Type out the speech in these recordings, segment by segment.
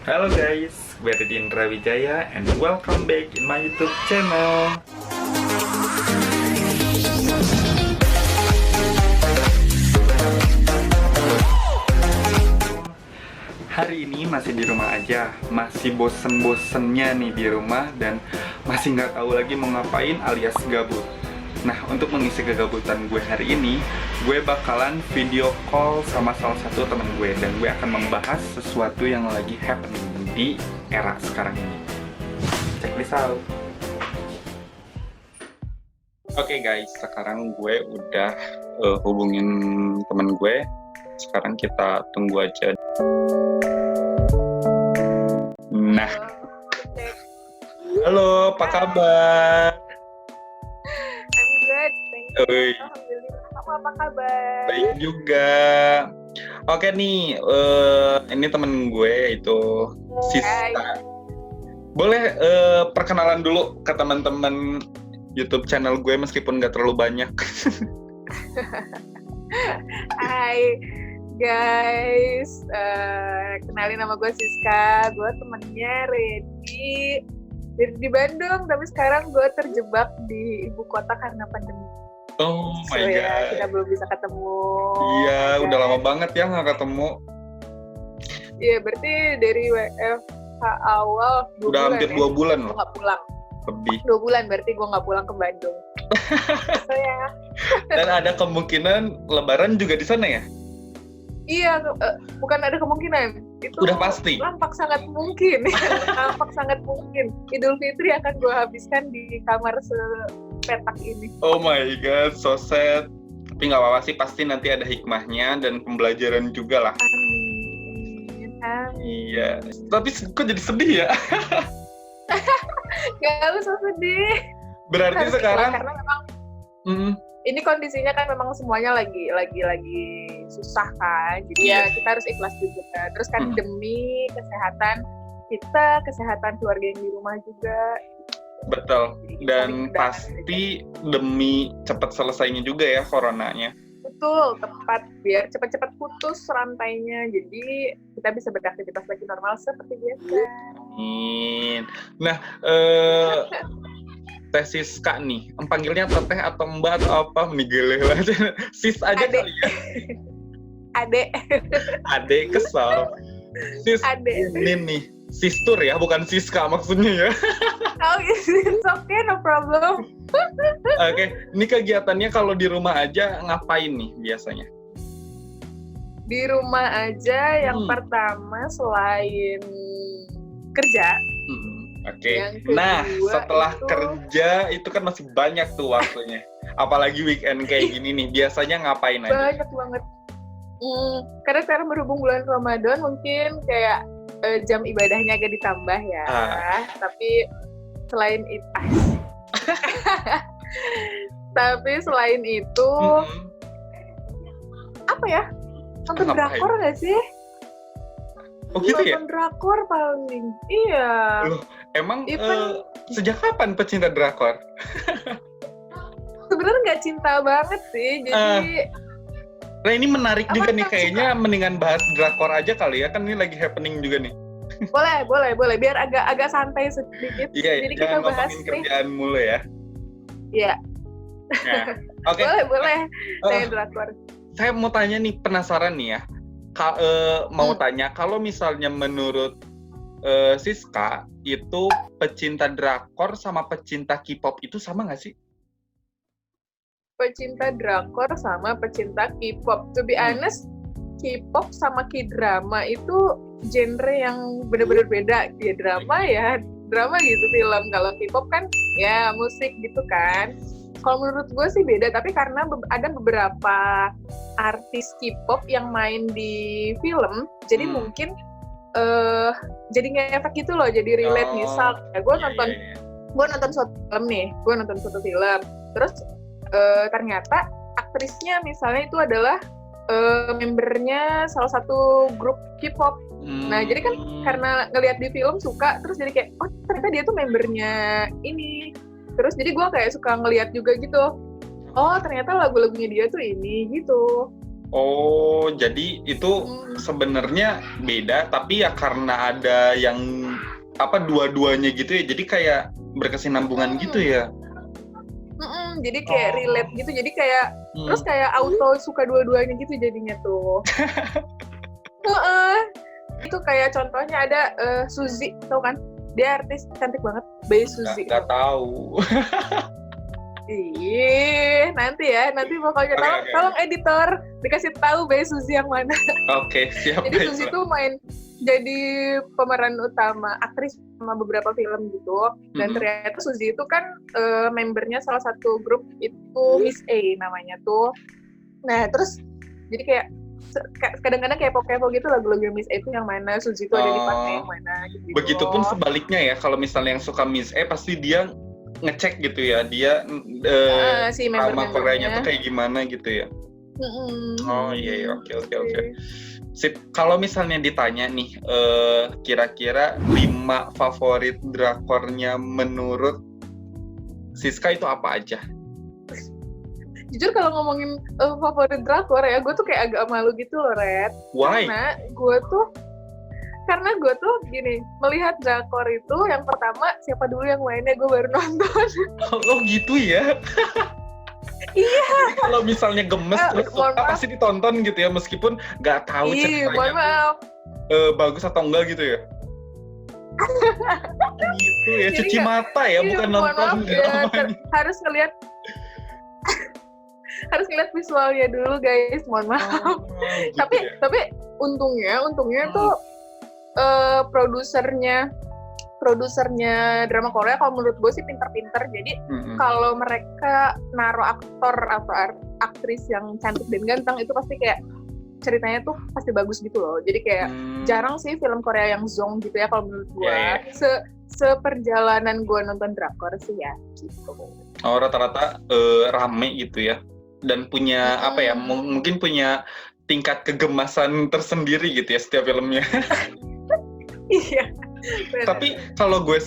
Halo guys, gue Adi Indra Wijaya and welcome back in my YouTube channel. Hari ini masih di rumah aja, masih bosen-bosennya nih di rumah dan masih nggak tahu lagi mau ngapain alias gabut. Nah, untuk mengisi kegabutan gue hari ini, gue bakalan video call sama salah satu temen gue dan gue akan membahas sesuatu yang lagi happening di era sekarang ini. Check this out. Oke guys, sekarang gue udah hubungin temen gue. Sekarang kita tunggu aja. Nah, halo, apa kabar? I'm good, thank you. Oi. Alhamdulillah, kamu apa kabar? Baik juga. Oke nih, ini temen gue itu Siska. Boleh perkenalan dulu ke teman-teman YouTube channel gue meskipun nggak terlalu banyak. Hai guys, kenalin nama gue Siska, gue temennya Reddy di Bandung, tapi sekarang gue terjebak di ibu kota karena pandemi. Oh my So, god. ya, kita belum bisa ketemu. Iya, Dan, udah lama banget ya nggak ketemu. Iya, berarti dari WFH awal 2 Udah bulan hampir ya? 2 bulan Gue loh, nggak pulang. lebih. 2 bulan berarti gue nggak pulang ke Bandung. So ya. Dan ada kemungkinan Lebaran juga di sana ya? Iya, bukan ada kemungkinan. Itu Udah pasti. nampak sangat mungkin. Nampak sangat mungkin. Idul Fitri akan gue habiskan di kamar sepetak ini. Oh my god, so sad. Tapi nggak apa-apa sih, pasti nanti ada hikmahnya dan pembelajaran juga lah. Amin. Amin. Iya. Tapi kok jadi sedih ya? Gak usah sedih. Berarti Harus sekarang ikhlas, karena memang mm, ini kondisinya kan memang semuanya lagi susah kan. Jadi ya kita harus ikhlas juga. Terus kan demi kesehatan kita, kesehatan keluarga yang di rumah juga. betul. Jadi kita Dan bikin pasti demi cepat selesainya juga ya coronanya. betul, tepat, biar cepat-cepat putus rantainya, jadi kita bisa beraktivitas lagi normal seperti biasa. Amin. Nah, Teh Siska nih, panggilnya teteh atau mbak atau apa? Miguel aja. Sis aja Adek. kali ya. Adek, Adek kesal. Sis, adek. ini nih, sistur ya, bukan Siska maksudnya ya. Oh, it's okay, no problem. Oke, ini kegiatannya kalau di rumah aja ngapain nih biasanya? Di rumah aja yang pertama selain kerja. Oke. Yang kedua Nah, setelah itu- kerja itu kan masih banyak tuh waktunya. Apalagi weekend kayak gini nih, biasanya ngapain aja? Banyak banget. Karena sekarang berhubung bulan Ramadan mungkin kayak jam ibadahnya agak ditambah ya. Tapi selain itu, selain itu apa ya? Nonton Ngapain? drakor nggak sih? Oh gitu ya? Nonton drakor paling. Iya. Loh, emang Even- sejak kapan pecinta drakor? Sebenarnya nggak cinta banget sih. Jadi Nah ini menarik Apa juga nih, yang kayaknya mendingan bahas drakor aja kali ya, kan ini lagi happening juga nih. boleh. Biar agak santai sedikit. Iya, Jadi kita jangan bahas ngomongin nih. kerjaan mulu ya. Iya. Nah, oke. Boleh. Eh, Saya drakor. saya mau tanya nih, penasaran nih ya. Mau tanya, kalau misalnya menurut Siska, itu pecinta drakor sama pecinta K-pop itu sama nggak sih? Pecinta drakor sama pecinta K-pop. To be honest, K-pop sama K-drama itu genre yang benar-benar beda. Ya drama gitu film. Kalau K-pop kan ya musik gitu kan. Kalau menurut gue sih beda, tapi karena ada beberapa artis K-pop yang main di film, jadi mungkin jadi ngefek gitu loh, jadi relate. Misal ya, gue nonton suatu film nih, terus ternyata aktrisnya misalnya itu adalah membernya salah satu grup K-pop. Nah jadi kan karena ngelihat di film suka, terus jadi kayak oh ternyata dia tuh membernya ini. Terus jadi gue kayak suka ngelihat juga gitu. Oh ternyata lagu-lagunya dia tuh ini gitu. Oh, jadi itu Hmm. sebenarnya beda, tapi ya karena ada yang dua-duanya gitu ya, jadi kayak berkesinambungan gitu ya. Jadi kayak Oh. relate gitu, jadi kayak terus kayak auto suka dua-duanya gitu jadinya tuh. Heeh. Itu kayak contohnya ada Suzy, tau kan? Dia artis cantik banget, Bae Suzy. Nggak tahu. Nanti pokoknya Oke. tolong editor dikasih tahu Bae Suzy yang mana. Oke, siap. Jadi Suzy tuh main jadi pemeran utama, aktris sama beberapa film gitu. Dan ternyata Suzy itu kan membernya salah satu grup itu Miss A namanya tuh. Nah terus jadi kayak kadang-kadang kayak kepo gitu lagu-lagu Miss A itu yang mana, Suzy itu ada di partnya yang mana gitu. Begitupun sebaliknya ya, kalau misalnya yang suka Miss A pasti dia ngecek gitu ya, dia si drama Koreanya member-membernya tuh kayak gimana gitu ya. Oh iya, oke. Sip, kalau misalnya ditanya nih, kira-kira 5 favorit drakornya menurut Siska itu apa aja? Jujur kalau ngomongin favorit drakor ya, gue tuh kayak agak malu gitu loh, Red. Why? Karena gue tuh gini, melihat drakor itu yang pertama siapa dulu yang mainnya gue baru nonton. Oh gitu ya? Iya. Jadi kalau misalnya gemes terus suka pasti ditonton gitu ya, meskipun nggak tahu ceritanya bagus atau enggak gitu ya? Gitu ya, jadi cuci mata ya, bukan nonton dramanya. Harus ngeliat visualnya dulu guys, mohon maaf. Gitu tapi untungnya tuh produsernya drama Korea kalau menurut gue sih pinter-pinter. Jadi kalau mereka naruh aktor atau aktris yang cantik dan ganteng itu pasti kayak ceritanya tuh pasti bagus gitu loh. Jadi kayak jarang sih film Korea yang zong gitu ya kalau menurut gue. Seperjalanan gue nonton drakor sih ya gitu. Oh, rata-rata rame gitu ya. Dan punya mungkin punya tingkat kegemasan tersendiri gitu ya setiap filmnya. Iya. Tapi kalau gue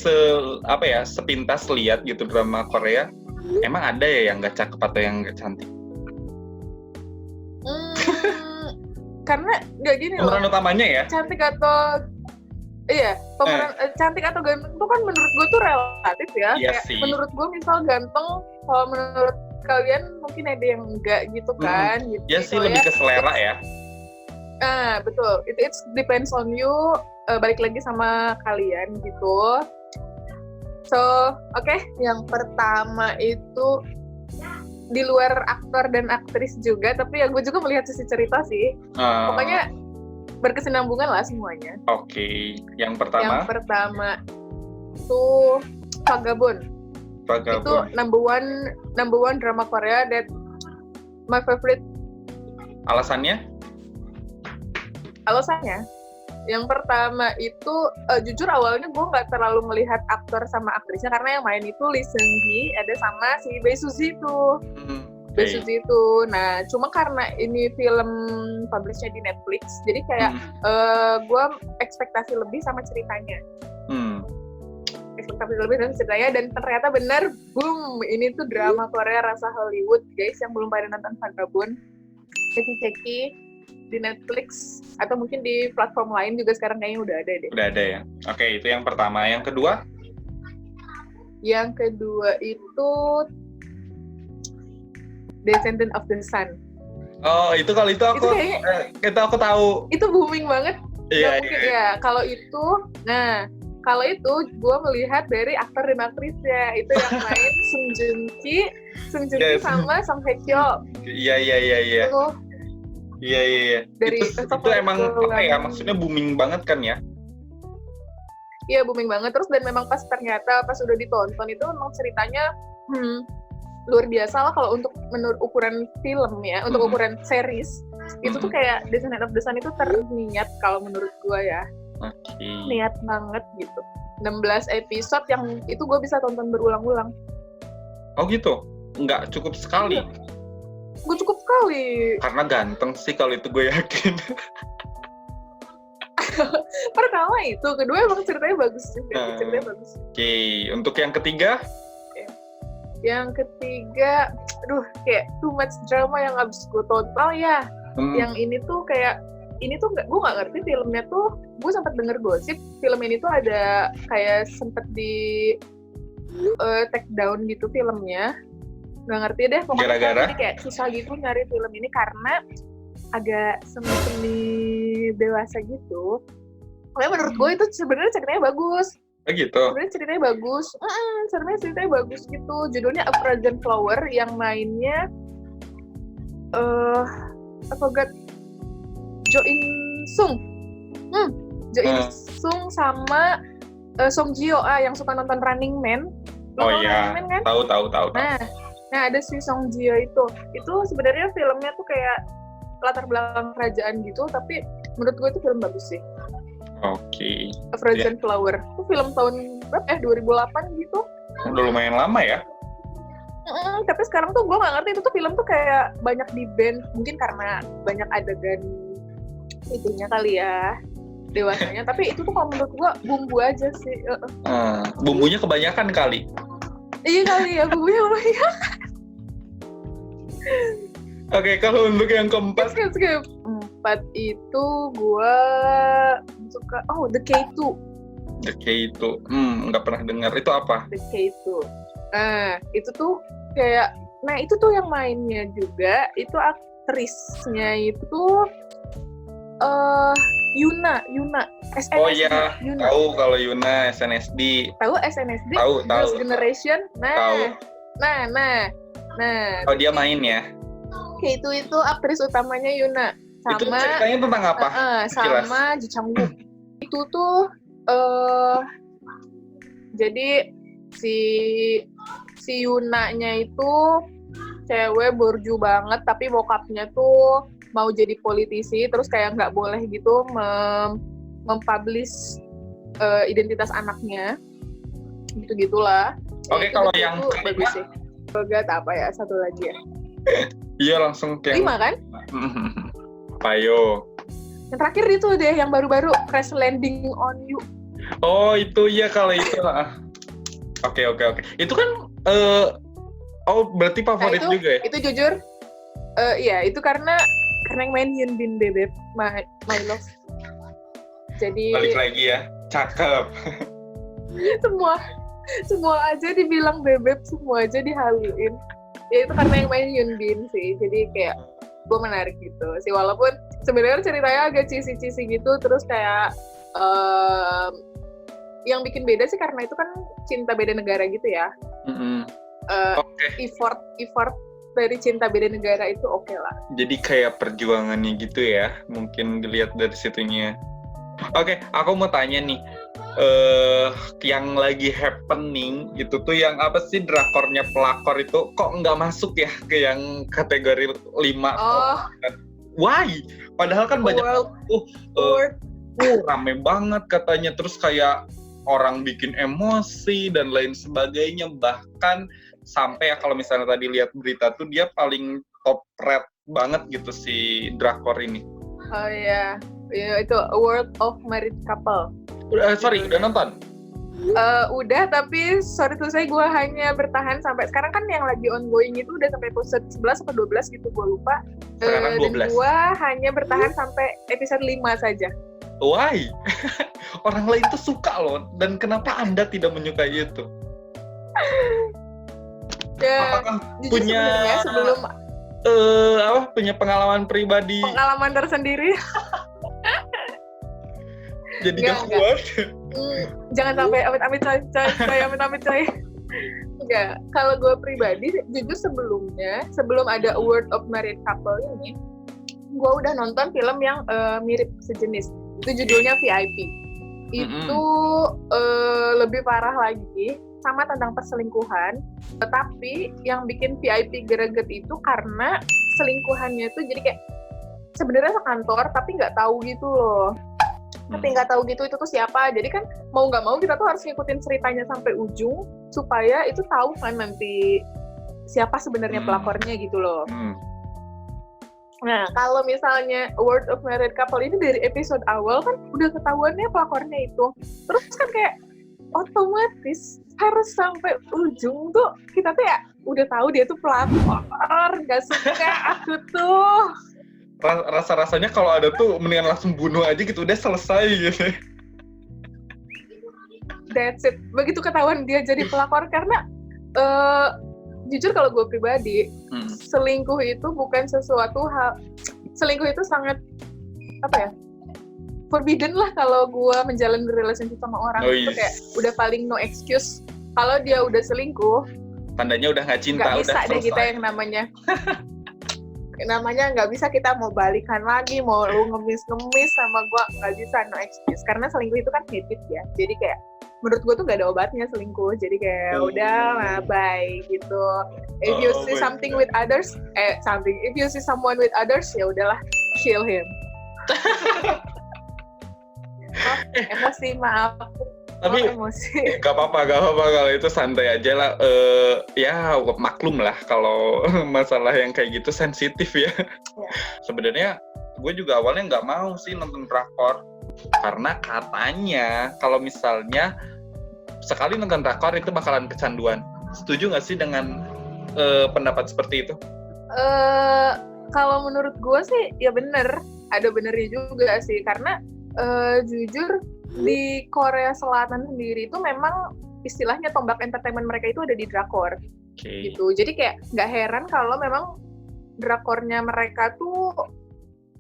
sepintas lihat gitu drama Korea, emang ada ya yang nggak cakep atau yang nggak cantik? Karena nggak gini loh. Pemeran utamanya ya? Cantik atau cantik atau ganteng itu kan menurut gue tuh relatif ya. Iya kayak sih. Menurut gue misal ganteng, kalau menurut kalian mungkin ada yang enggak gitu kan. Gitu. Ya sih, lebih ke selera ya. Betul. It depends on you. Balik lagi sama kalian gitu. So, oke. Yang pertama itu di luar aktor dan aktris juga, tapi ya gue juga melihat sisi cerita sih. Pokoknya berkesinambungan lah semuanya. Oke. Yang pertama? Yang pertama tuh Vagabond. Itu number one drama Korea that my favorite. Alasannya? Yang pertama itu jujur awalnya gue nggak terlalu melihat aktor sama aktrisnya karena yang main itu Lee Seung Gi ada sama si Bae Suzy itu. Bae Suzy itu. Nah, cuma karena ini film publishnya di Netflix, jadi kayak gue ekspektasi lebih sama ceritanya. Dan ternyata benar, boom, ini tuh drama Korea rasa Hollywood, guys. Yang belum pada nonton Vagabond, ceki di Netflix atau mungkin di platform lain juga sekarang kayaknya udah ada deh. Udah ada ya. Oke, itu yang pertama. Yang kedua? Yang kedua itu Descendant of the Sun. Oh, itu kalau itu aku tahu. Itu booming banget. Iya. Kalau itu gue melihat dari aktor dan aktrisnya. Itu yang main Sung Joong Ki sama Song Hye Kyo. Iya. Iya. Itu emang maksudnya booming banget kan ya? Iya, booming banget. Terus dan memang pas udah ditonton itu memang ceritanya luar biasa lah kalau untuk menurut ukuran film ya, untuk ukuran series. Itu tuh kayak Descendant of the Sun itu terniat kalau menurut gue ya. Niat banget gitu. 16 episode yang itu gue bisa tonton berulang-ulang. Oh gitu? Nggak cukup sekali? Gue cukup sekali. Karena ganteng sih kalau itu gue yakin. Pertama itu, kedua emang ceritanya bagus juga. Oke, untuk yang ketiga? Yang ketiga, kayak too much drama yang abis gue tonton. Oh ya, Yang ini tuh kayak ini tuh gue nggak ngerti filmnya tuh. Gue sempat denger gosip film ini tuh ada kayak sempet di take down gitu filmnya. Nggak ngerti deh. Pokoknya Gara-gara? jadi kayak susah gitu nyari film ini karena agak semi dewasa gitu. Makanya menurut gue itu sebenarnya ceritanya bagus. Begitu. Sebenarnya ceritanya bagus. Sebenarnya ceritanya bagus gitu. Judulnya A Frozen Flower yang mainnya I forgot Jo In Sung. Jo In Sung sama Song Ji Hyo yang suka nonton Running Man. Oh iya. Running Man kan? Tahu. Nah ada si Song Ji Hyo itu sebenarnya filmnya tuh kayak latar belakang kerajaan gitu, tapi menurut gue itu film bagus sih. Oke. A Frozen Flower itu film tahun berapa 2008 gitu. Udah lumayan lama ya. Tapi sekarang tuh gue nggak ngerti itu tuh film tuh kayak banyak di ban, mungkin karena banyak adegan itunya kali ya dewasanya. Tapi itu tuh kalau menurut gue bumbu aja sih. Bumbunya kebanyakan kali. Iya kali ya bumbunya banyak. Oke, kalau untuk yang keempat. Skip. 4 itu gue suka The K2. The K2, nggak pernah dengar. Itu apa? The K2. Itu tuh kayak, itu tuh yang mainnya juga, itu aktrisnya itu Yuna, SNSD. Oh iya, Yuna. tahu kalau Yuna SNSD. Tahu SNSD? Tahu. Girls' Generation. Tahu. Nah. Oh dia main ya? K2 itu aktris utamanya Yuna. Itu Sama ceritanya tentang apa? sama Ji Chang-wook. Itu tuh jadi si Yunanya itu cewek borju banget, tapi bokapnya tuh mau jadi politisi, terus kayak nggak boleh gitu mempublish identitas anaknya, gitu-gitulah. Oke, kalau yang bagus sih. Gak apa ya, satu lagi ya. Iya langsung kayak 5 kan? Ayo. Yang terakhir itu deh, yang baru-baru Crash Landing on You. Oh itu ya kalau itu. Oke. Itu kan berarti favorit itu, juga ya? Itu jujur, iya itu karena yang main Hyun Bin Bebek, my love. Jadi balik lagi ya, cakep. semua aja dibilang bebek, semua aja dihaluin. Ya itu karena yang main Hyun Bin sih, jadi kayak gue menarik gitu sih, walaupun sebenarnya ceritanya agak cheesy gitu, terus kayak yang bikin beda sih karena itu kan cinta beda negara gitu ya. Effort dari cinta beda negara itu oke lah. Jadi kayak perjuangannya gitu ya, mungkin dilihat dari situnya. Oke, aku mau tanya nih, yang lagi happening itu tuh yang apa sih, drakornya pelakor itu kok nggak masuk ya ke yang kategori 5? Why? Padahal kan banyak rame banget katanya, terus kayak orang bikin emosi dan lain sebagainya, bahkan sampai ya kalau misalnya tadi lihat berita tuh dia paling top rate banget gitu si drakor ini. Oh iya, itu A World of Married Couple. Udah nonton? Udah, tapi sorry tuh gue hanya bertahan sampai sekarang, kan yang lagi ongoing itu udah sampai episode 11 atau 12 gitu, gue lupa. Sekarang 12. Dan gue hanya bertahan sampai episode 5 saja. Why? Orang lain tuh suka loh, dan kenapa Anda tidak menyukai itu? Ya, apakah punya sebelum punya pengalaman pribadi? Pengalaman tersendiri. Jadi gak kuat. Jangan sampai amit-amit coy. Enggak, kalau gue pribadi jujur sebelum ada A World of Married Couple ini, gue udah nonton film yang mirip sejenis. Itu judulnya VIP. Itu lebih parah lagi, sama tentang perselingkuhan. Tetapi yang bikin VIP greget itu karena selingkuhannya itu jadi kayak sebenarnya sekantor tapi nggak tahu gitu loh. Tapi nggak tahu gitu itu tuh siapa. Jadi kan mau nggak mau kita tuh harus ngikutin ceritanya sampai ujung supaya itu tahu kan nanti siapa sebenarnya pelakornya gitu loh. Nah, kalau misalnya A World of Married Couple ini dari episode awal kan udah ketahuannya pelakornya itu. Terus kan kayak otomatis harus sampai ujung tuh kita tuh ya udah tahu dia tuh pelakor. Gak suka aku tuh. rasa-rasanya kalau ada tuh mendingan langsung bunuh aja gitu, udah selesai gitu. That's it. Begitu ketahuan dia jadi pelakor, karena jujur kalau gue pribadi, selingkuh itu bukan sesuatu hal, selingkuh itu sangat apa ya, forbidden lah kalau gue menjalin relationship sama orang. Itu kayak udah paling no excuse. Kalau dia udah selingkuh, tandanya udah nggak cinta, nggak bisa udah deh selesai. kita yang namanya nggak bisa kita mau balikan lagi, mau lu ngemis sama gue, nggak bisa, no excuse. Karena selingkuh itu kan habit ya, jadi kayak menurut gue tuh nggak ada obatnya selingkuh, jadi kayak udah lah, bye gitu. If you see something with others, if you see someone with others, ya udahlah, kill him. Maaf. Tapi emosi. gak apa-apa kalau itu, santai aja lah. Ya maklum lah kalau masalah yang kayak gitu sensitif ya. Sebenarnya gue juga awalnya nggak mau sih nonton drakor, karena katanya kalau misalnya sekali nonton drakor itu bakalan kecanduan. Setuju nggak sih dengan pendapat seperti itu? Kalau menurut gue sih ya bener, ada benernya juga sih, karena jujur di Korea Selatan sendiri itu memang istilahnya tombak entertainment mereka itu ada di drakor. Gitu. Jadi kayak nggak heran kalau memang drakornya mereka tuh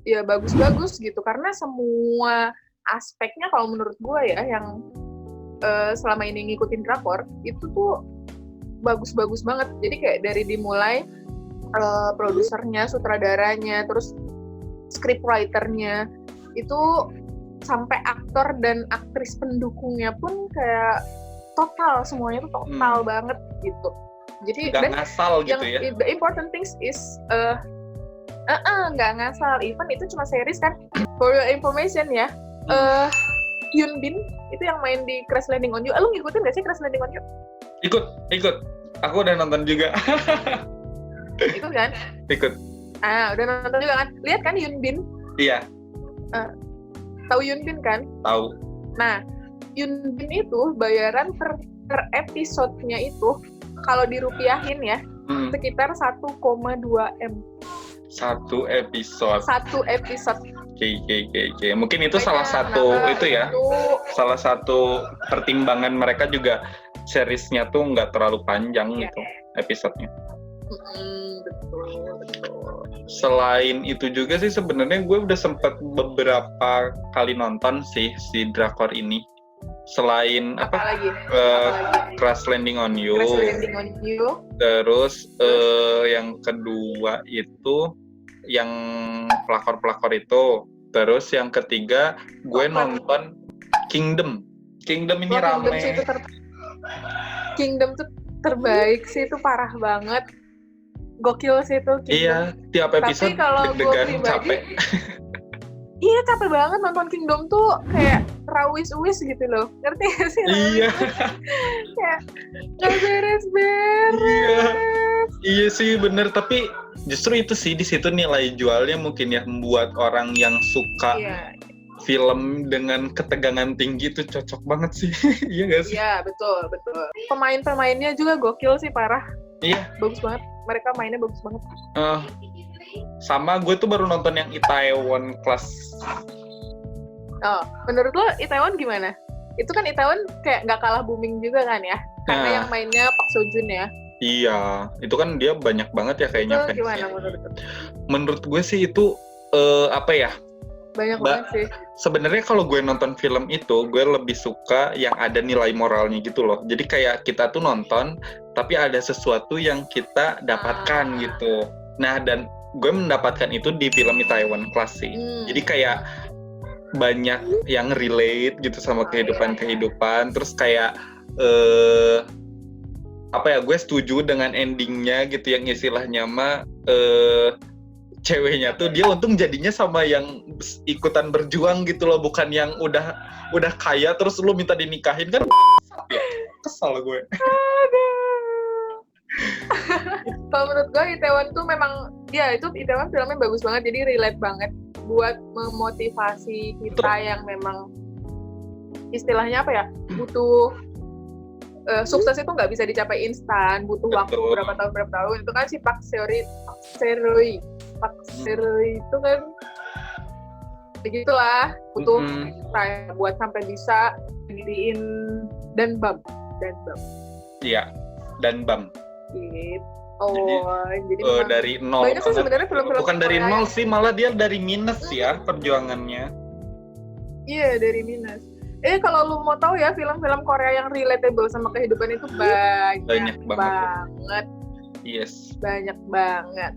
ya bagus-bagus gitu, karena semua aspeknya kalau menurut gue ya yang selama ini ngikutin drakor itu tuh bagus-bagus banget. Jadi kayak dari dimulai produsernya, sutradaranya, terus scriptwriternya itu sampai aktor dan aktris pendukungnya pun kayak total, semuanya tuh total banget gitu. Jadi nggak ngasal gitu ya. The important things is nggak ngasal. Even itu cuma series kan. For your information ya, Yoon Bin itu yang main di Crash Landing on You. Lu ngikutin nggak sih Crash Landing on You? Ikut. Aku udah nonton juga. Ikut kan? Ikut. Udah nonton juga kan? Lihat kan Yoon Bin? Iya. Tahu Yoon Bin kan? Tahu. Nah, Yoon Bin itu bayaran per episodenya itu kalau dirupiahin ya sekitar 1,2 M. Satu episode. Oke. Mungkin itu salah satu salah satu pertimbangan mereka juga, seriesnya tuh nggak terlalu panjang gitu episodenya. Betul. Selain itu juga sih sebenarnya gue udah sempet beberapa kali nonton sih si drakor ini. Selain Crash Landing on You. Terus yang kedua itu yang pelakor itu. Terus yang ketiga gue nonton Kingdom. Kingdom ini rame. Kingdom tuh terbaik sih, itu parah banget. Gokil sih itu Kingdom. Iya, tiap episode deg-degan, capek. Iya, capek banget nonton Kingdom tuh, kayak rawis-uwis gitu loh. Ngerti gak sih? Iya. Kayak gak beres-beres. Iya sih, bener. Tapi justru itu sih, di situ nilai jualnya mungkin ya, membuat orang yang suka film dengan ketegangan tinggi itu cocok banget sih. Iya gak sih? Iya, betul. Pemain-pemainnya juga gokil sih, parah. Iya. Bagus banget. Mereka mainnya bagus banget. Sama gue tuh baru nonton yang Itaewon Class. Menurut lo Itaewon gimana? Itu kan Itaewon kayak nggak kalah booming juga kan ya? Karena yang mainnya Park Seo Joon ya. Iya, itu kan dia banyak banget ya kayaknya. Itu gimana menurut lo? Menurut gue sih itu banyak banget sih. Sebenarnya kalau gue nonton film itu, gue lebih suka yang ada nilai moralnya gitu loh. Jadi kayak kita tuh nonton, tapi ada sesuatu yang kita dapatkan gitu. Nah, dan gue mendapatkan itu di film Itaewon Class sih. Jadi kayak banyak yang relate gitu sama kehidupan. Terus kayak gue setuju dengan endingnya gitu, yang istilahnya mah ceweknya tuh dia untung jadinya sama yang ikutan berjuang gitu loh, bukan yang udah kaya terus lu minta dinikahin kan. Kesal gue. Kalau menurut gue Itaewon tuh memang Itaewon filmnya bagus banget, jadi relate banget buat memotivasi kita yang memang istilahnya butuh sukses itu nggak bisa dicapai instan, butuh waktu berapa tahun. Itu kan si Park Seo-ri taksir itu kan begitulah, butuh saya buat sampai bisa diriin dan bam. Iya, dan bam. Gitu. Jadi dari nol. banyak sih sebenarnya film-film bukan dari Korea nol sih, malah dia dari minus ya perjuangannya. Iya, dari minus. Kalau lu mau tahu ya, film-film Korea yang relatable sama kehidupan itu banyak banget. Yes. Banyak banget.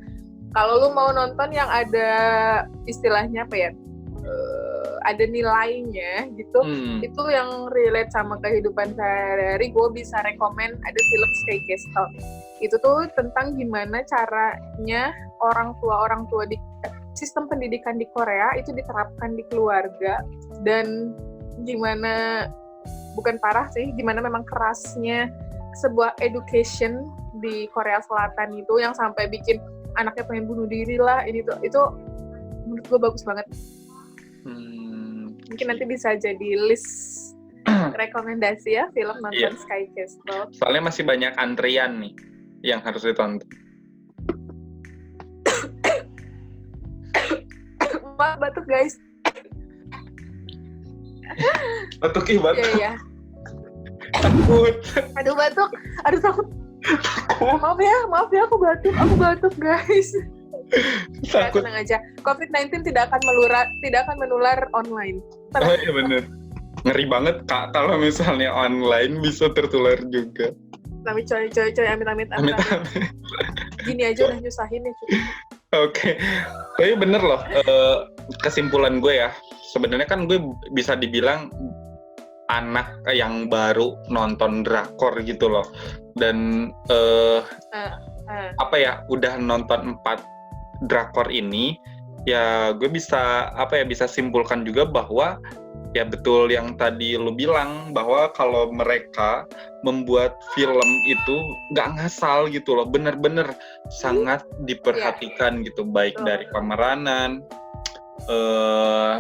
Kalau lu mau nonton yang ada istilahnya apa ya? Ada nilainya gitu, itu yang relate sama kehidupan sehari-hari, gue bisa rekomen ada film Sky Castle. Itu tuh tentang gimana caranya orang tua di sistem pendidikan di Korea itu diterapkan di keluarga, dan gimana gimana memang kerasnya sebuah education di Korea Selatan itu yang sampai bikin anaknya pengen bunuh diri lah. Itu menurut gue bagus banget. Mungkin nanti bisa jadi list rekomendasi ya film nonton Sky Castle. Soalnya masih banyak antrian nih yang harus ditonton. Batuk guys. Batuk. Iya. Takut. Aduh batuk. Aduh takut. Maaf ya aku batuk guys. Ya, tenang aja. COVID-19 tidak akan menular online. Oh iya bener. Ngeri banget Kak kalau misalnya online bisa tertular juga. Tapi coy, amit-amit. Gini aja udah nyusahin ya. Oke. Tapi bener loh, kesimpulan gue ya, sebenarnya kan gue bisa dibilang anak yang baru nonton drakor gitu loh. Dan udah nonton 4 drakor ini, ya gue bisa simpulkan juga bahwa ya betul yang tadi lu bilang, bahwa kalau mereka membuat film itu nggak ngasal gitu loh, bener-bener sangat diperhatikan gitu, baik dari pemeranan,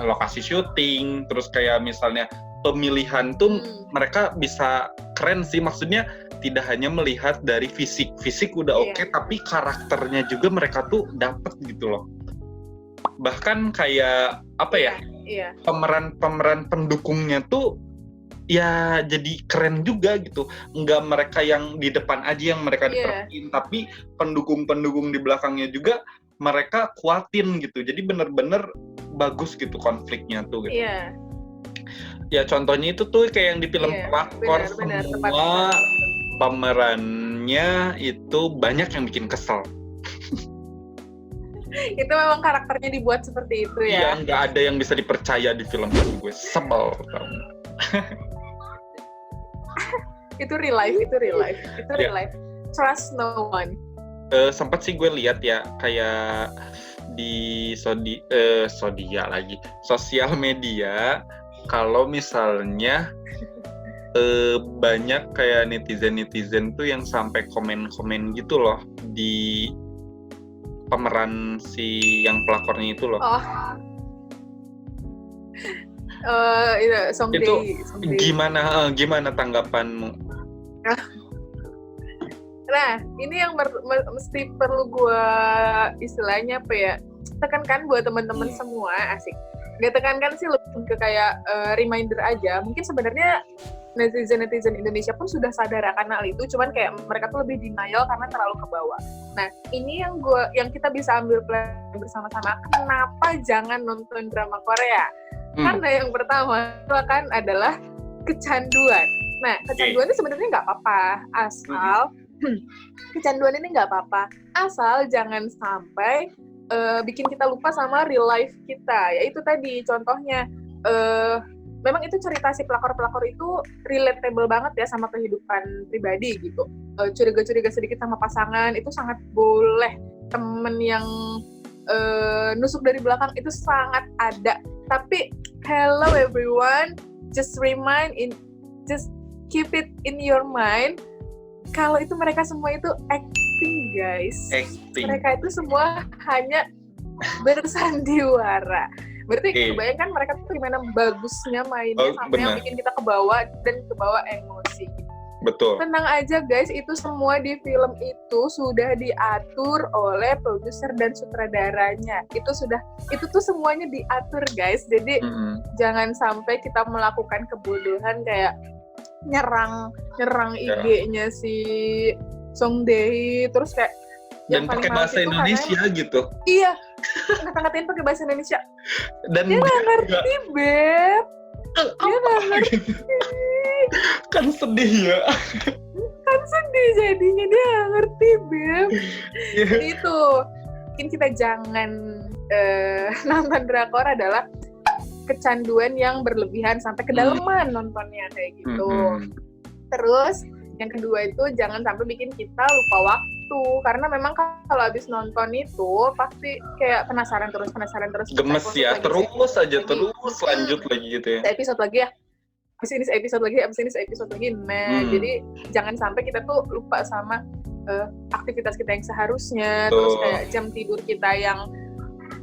lokasi syuting, terus kayak misalnya pemilihan tuh mereka bisa keren sih, maksudnya tidak hanya melihat dari fisik udah oke, tapi karakternya juga mereka tuh dapet gitu loh. Bahkan kayak pemeran pendukungnya tuh ya jadi keren juga gitu. Enggak mereka yang di depan aja yang mereka diperhatiin, tapi pendukung di belakangnya juga mereka kuatin gitu. Jadi bener-bener bagus gitu konfliknya tuh gitu. Ya contohnya itu tuh kayak yang di film Pelakor, semua pemerannya itu banyak yang bikin kesel. Itu memang karakternya dibuat seperti itu ya. Iya, nggak ada yang bisa dipercaya di film itu, gue sebel. Itu real life. Trust no one. Sempat sih gue lihat ya, kayak di sosial media, kalau misalnya banyak kayak netizen tuh yang sampai komen gitu loh di pemeran si yang pelakornya itu loh. Itu gimana tanggapanmu? Nah, ini yang mesti perlu gue istilahnya apa ya, tekankan buat teman-teman semua, asik. Gak tekankan sih, lebih ke kayak reminder aja. Mungkin sebenarnya netizen Indonesia pun sudah sadar akan hal itu, cuman kayak mereka tuh lebih denial karena terlalu ke bawah. Nah, ini yang kita bisa ambil pelajaran bersama-sama. Kenapa jangan nonton drama Korea? Karena yang pertama itu akan adalah kecanduan. Nah, kecanduan ini sebenarnya nggak apa-apa, asal kecanduan ini nggak apa-apa, asal jangan sampai bikin kita lupa sama real life kita. Yaitu tadi contohnya, memang itu cerita si pelakor-pelakor itu relatable banget ya sama kehidupan pribadi gitu. Curiga-curiga sedikit sama pasangan itu sangat boleh. Temen yang nusuk dari belakang itu sangat ada. Tapi hello everyone, just keep it in your mind. Kalau itu mereka semua itu acting guys. Mereka itu semua hanya bersandiwara. Berarti kebayangkan mereka tuh gimana bagusnya mainnya sampai yang bikin kita kebawa emosi. Betul. Tenang aja guys, itu semua di film itu sudah diatur oleh produser dan sutradaranya. Itu tuh semuanya diatur guys. Jadi jangan sampai kita melakukan kebodohan kayak nyerang IG-nya si Song Dae, terus kayak dan pakai bahasa Indonesia gitu. Iya, ngata-ngatain pakai bahasa Indonesia. Dan dia nggak ngerti, Beb. Dia nggak ngerti. Kan sedih ya. Kan sedih jadinya, dia nggak ngerti, Beb. Jadi itu, mungkin kita jangan nonton drakor adalah kecanduan yang berlebihan sampai kedalaman nontonnya kayak gitu. Terus yang kedua itu jangan sampai bikin kita lupa waktu, karena memang kalau habis nonton itu pasti kayak penasaran terus gemes ya, terus lanjut lagi gitu ya. Episode lagi ya, abis ini episode lagi. Nah jadi jangan sampai kita tuh lupa sama aktivitas kita yang seharusnya. Terus kayak jam tidur kita yang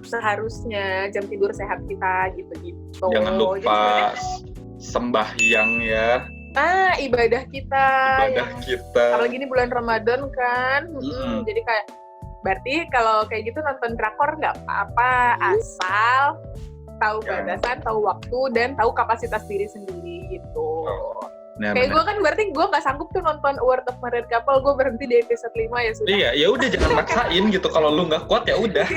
seharusnya, jam tidur sehat kita gitu-gitu. Jangan lupa sembahyang ya. Ibadah kita. Apalagi ini bulan Ramadan kan. Jadi kayak berarti kalau kayak gitu nonton drakor nggak apa-apa, asal tahu batasan, tahu waktu, dan tahu kapasitas diri sendiri gitu. Kayak gue kan berarti gue nggak sanggup tuh nonton Award of Married Couple, gue berhenti di episode 5 ya sudah. Iya, ya udah jangan maksain gitu. Kalau lu nggak kuat ya udah.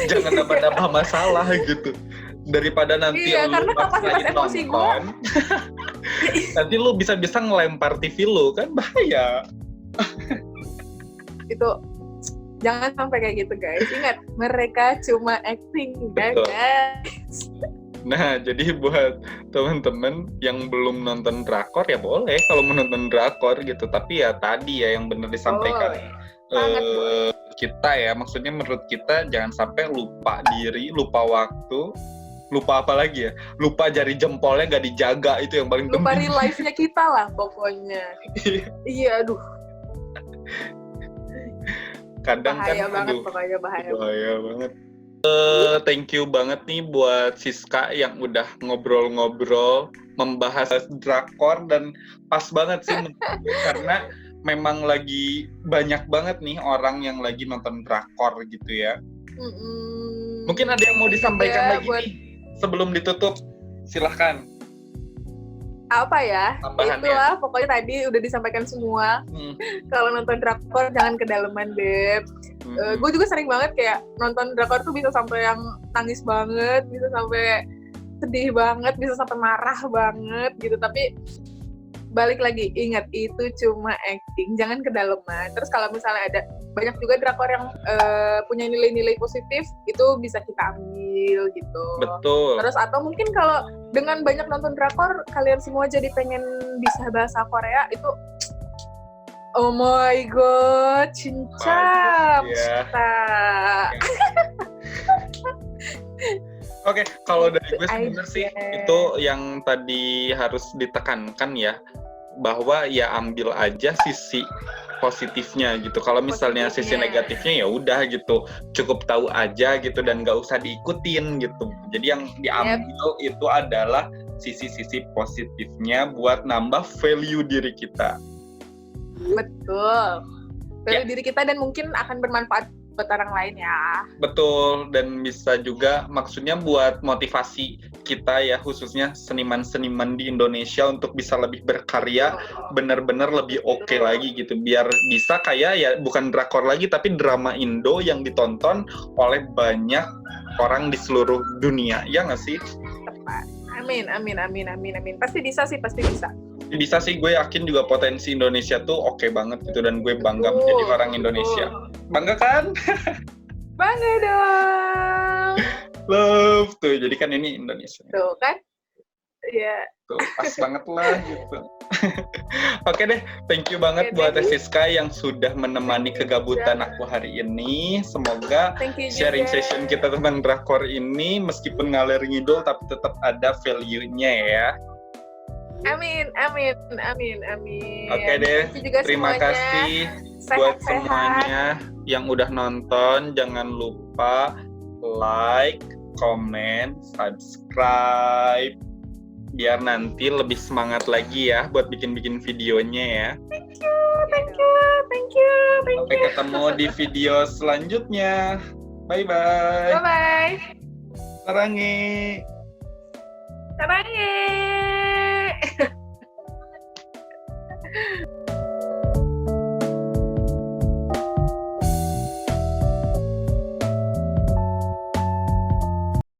Jangan nambah-nambah masalah gitu. Daripada nanti karena kapasitas emosi gue nanti lu bisa-bisa ngelempar TV lu, kan bahaya. Itu jangan sampai kayak gitu guys. Ingat, mereka cuma acting guys. Nah, jadi buat teman-teman yang belum nonton drakor ya boleh kalau menonton drakor gitu. Tapi ya tadi ya yang benar disampaikan kita ya, maksudnya menurut kita jangan sampai lupa diri, lupa waktu. Lupa apa lagi ya? Lupa jari jempolnya gak dijaga, itu yang paling penting. Lupa real life-nya kita lah pokoknya. Iya, aduh. Kadang bahaya kan, banget, pokoknya bahaya banget. Thank you banget nih buat Siska yang udah ngobrol-ngobrol, membahas drakor, dan pas banget sih karena memang lagi banyak banget nih orang yang lagi nonton drakor gitu ya. Mungkin ada yang mau disampaikan lagi nih sebelum ditutup, silahkan. Apa ya? Itulah pokoknya tadi udah disampaikan semua. Kalau nonton drakor jangan kedalaman, Beb. Gue juga sering banget kayak nonton drakor tuh bisa sampai yang nangis banget, bisa sampai sedih banget, bisa sampai marah banget gitu. Tapi balik lagi, ingat itu cuma acting, jangan kedalaman. Terus kalau misalnya ada banyak juga drakor yang punya nilai-nilai positif, itu bisa kita ambil gitu. Betul. Terus atau mungkin kalau dengan banyak nonton drakor, kalian semua jadi pengen bisa bahasa Korea, itu oh my god, cincang. Oke, kalau dari gue sebenarnya sih itu yang tadi harus ditekankan ya, bahwa ya ambil aja sisi positifnya gitu. Kalau misalnya sisi negatifnya ya udah gitu, cukup tahu aja gitu dan nggak usah diikutin gitu. Jadi yang diambil itu adalah sisi-sisi positifnya buat nambah value diri kita. Betul. Value diri kita dan mungkin akan bermanfaat buat orang lain ya. Betul, dan bisa juga maksudnya buat motivasi kita ya, khususnya seniman-seniman di Indonesia untuk bisa lebih berkarya, benar-benar lebih oke lagi gitu, biar bisa kayak ya bukan drakor lagi tapi drama Indo yang ditonton oleh banyak orang di seluruh dunia, ya nggak sih? Tepat. Amin. Pasti bisa sih, pasti bisa. Bisa sih, gue yakin juga potensi Indonesia tuh oke banget gitu, dan gue bangga menjadi orang Indonesia. Bangga kan? Bangga dong. Love tuh, jadi kan ini Indonesia. Tuh kan? Iya. Tuh, pas banget lah gitu. Oke deh, thank you banget buat Siska yang sudah menemani kegabutan aku hari ini. Semoga sharing session kita tentang drakor ini meskipun ngalir ngidul tapi tetap ada value-nya ya. Amin. Oke deh, terima kasih buat semuanya yang udah nonton. Jangan lupa like, comment, subscribe. biar nanti lebih semangat lagi ya buat bikin-bikin videonya ya. Thank you, thank you, thank you, thank Sampai you. ketemu di video selanjutnya. Bye-bye. Bye-bye. Sarangi. Sarange.